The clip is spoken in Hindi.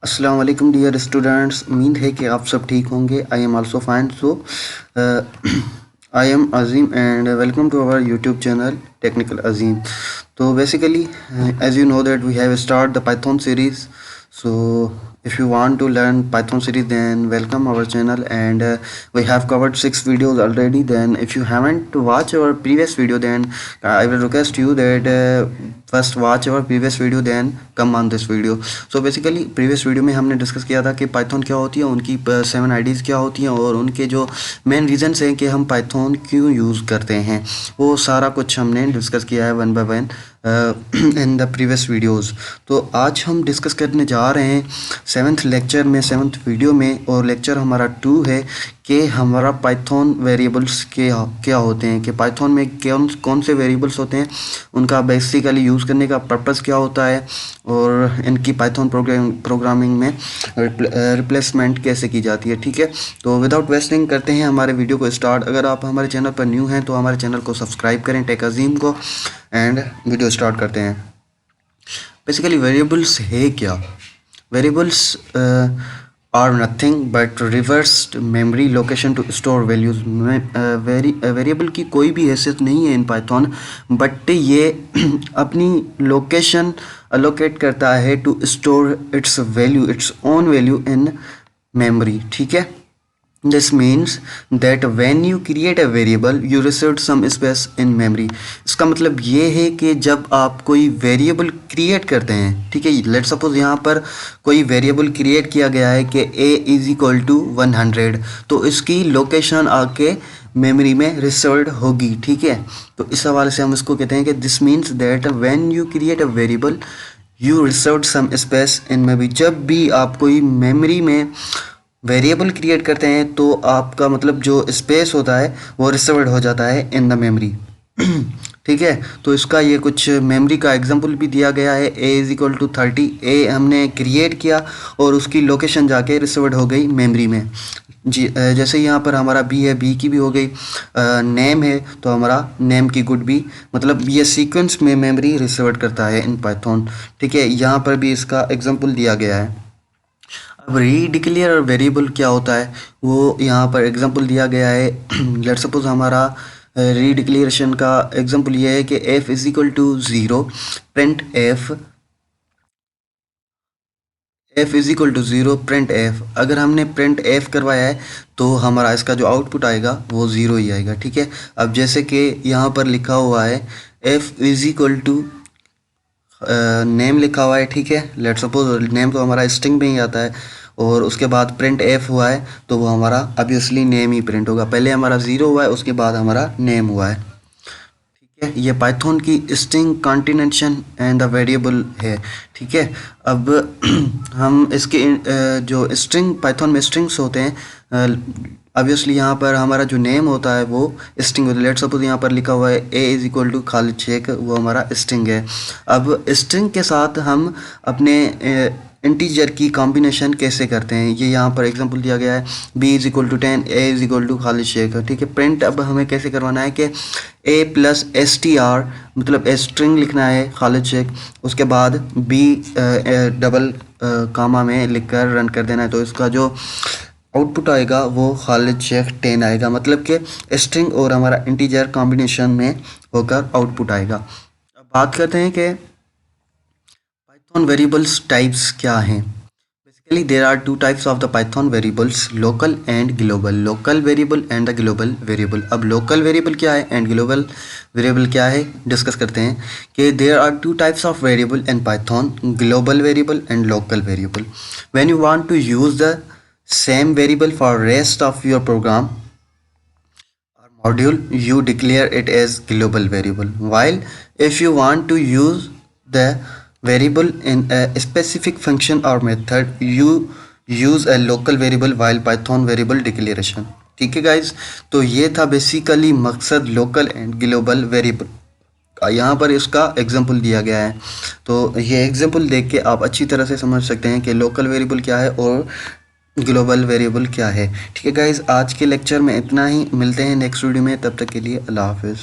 अस्सलाम वालेकुम डियर स्टूडेंट्स। उम्मीद है कि आप सब ठीक होंगे। I am also fine. So I am Azeem and welcome to our YouTube channel technical Azeem. तो basically as you know that we have start the Python series. So if you want to learn Python series, then welcome our channel, and we have covered 6 videos already. Then if you haven't watched our previous video, then I will request you that first watch our previous video, then come on this video. So basically previous video में हमने डिस्कस किया था कि Python क्या होती है, उनकी 7 IDs क्या होती हैं और उनके जो मेन रीजंस हैं कि हम Python क्यों यूज़ करते हैं, वो सारा कुछ हमने डिस्कस किया है one by one in the previous videos. तो आज हम डिस्कस करने जा रहे हैं 7th लेक्चर में, 7th वीडियो में, और लेक्चर हमारा 2 है कि हमारा पाइथन वेरिएबल्स के क्या होते हैं, कि पाइथन में कौन से वेरिएबल्स होते हैं, उनका बेसिकली यूज़ करने का पर्पस क्या होता है और इनकी पाइथन प्रोग्रामिंग में रिप्लेसमेंट कैसे की जाती है. ठीक है, तो विदाउट वेस्टिंग करते हैं हमारे वीडियो को स्टार्ट. अगर आप हमारे चैनल पर न्यू हैं तो हमारे चैनल को सब्सक्राइब करें, टेक अजीम को, एंड वीडियो स्टार्ट करते हैं. बेसिकली वेरिएबल्स है क्या? Variables are nothing but reversed memory location to store values. Variable की कोई भी हैसियत नहीं है इन पाइथन, बट ये अपनी लोकेशन अलोकेट करता है to store its value, its own value in memory. ठीक है, this means that when you create a variable you reserve some space in memory. इसका मतलब ये है कि जब आप कोई वेरिएबल क्रिएट करते हैं, ठीक है, लेट सपोज यहाँ पर कोई वेरिएबल क्रिएट किया गया है कि a इज इक्वल टू 100, तो इसकी लोकेशन आके मेमोरी में रिजर्व्ड होगी. ठीक है, तो इस हवाले से हम इसको कहते हैं कि this means that when you create a variable you reserve some space in memory. जब भी आप कोई मेमोरी में वेरिएबल क्रिएट करते हैं तो आपका मतलब जो स्पेस होता है वो रिजर्व्ड हो जाता है इन द मेमोरी. ठीक है, तो इसका ये कुछ मेमोरी का एग्जांपल भी दिया गया है. a इज़ इक्वल टू 30, ए हमने क्रिएट किया और उसकी लोकेशन जाके रिजर्व्ड हो गई मेमोरी में. जी, जैसे यहाँ पर हमारा b है, b की भी हो गई. नेम है तो हमारा नेम की गुड भी, मतलब ये सीक्वेंस में मेमोरी रिजर्व्ड करता है इन पाइथन. ठीक है, यहाँ पर भी इसका एग्जाम्पल दिया गया है. अब रीडिक्लेयर और वेरिएबल क्या होता है वो यहाँ पर एग्जांपल दिया गया है. लेट सपोज हमारा रीडिक्लेरेशन का एग्जांपल ये है कि f is equal to 0, print f is equal to 0 print f. अगर हमने प्रिंट f करवाया है तो हमारा इसका जो आउटपुट आएगा वो 0 ही आएगा. ठीक है, अब जैसे कि यहाँ पर लिखा हुआ है f is equal to name लिखा हुआ है. ठीक है, लेट सपोज नेम तो हमारा स्ट्रिंग में ही आता है और उसके बाद प्रिंट एफ हुआ है तो वो हमारा ऑब्वियसली नेम ही प्रिंट होगा. पहले हमारा 0 हुआ है, उसके बाद हमारा नेम हुआ है. ठीक है, ये पाइथन की स्ट्रिंग कॉन्टिनेंशन एंड द वेरिएबल है. ठीक है, अब हम इसके जो स्ट्रिंग, पाइथन में स्ट्रिंग्स होते हैं, ऑब्वियसली यहाँ पर हमारा जो नेम होता है वो स्ट्रिंग होता है. लेट सपोज यहाँ पर लिखा हुआ है a is equal to Khalid Sheikh, वो हमारा स्ट्रिंग है. अब स्ट्रिंग के साथ हम अपने इंटीजर की कॉम्बिनेशन कैसे करते हैं, ये यहाँ पर एग्जांपल दिया गया है. b is equal to 10, a is equal to Khalid Sheikh. ठीक है, प्रिंट अब हमें कैसे करवाना है कि a प्लस str, मतलब स्ट्रिंग लिखना है खालिद शेख, उसके बाद b डबल कामा में लिखकर रन कर देना है. तो इसका जो आउटपुट आएगा वो खालिद शेख 10 आएगा, मतलब कि स्ट्रिंग और हमारा इंटीजर कॉम्बिनेशन में होकर आउटपुट आएगा. अब बात करते हैं कि पाइथन वेरिएबल्स टाइप्स क्या हैं. Basically there are 2 types of the Python variables, local and global. Local variable and the global variable. अब लोकल वेरिएबल क्या है एंड ग्लोबल वेरिएबल क्या है डिस्कस करते हैं कि there are 2 types of variable in Python, global variable and local variable. When you want to use the same variable for rest of your program or module, you declare it as global variable, while if you want to use the variable in a specific function or method, you use a local variable while Python variable declaration. ठीक है गाइज, तो ये था बेसिकली मकसद लोकल एंड ग्लोबल वेरिएबल. यहाँ पर इसका एग्जाम्पल दिया गया है, तो ये एग्जाम्पल देख के आप अच्छी तरह से समझ सकते हैं कि लोकल वेरिएबल क्या है और ग्लोबल वेरिएबल क्या है. ठीक है गाइज, आज के लेक्चर में इतना ही. मिलते हैं नेक्स्ट वीडियो में, तब तक के लिए अल्लाह हाफिज़.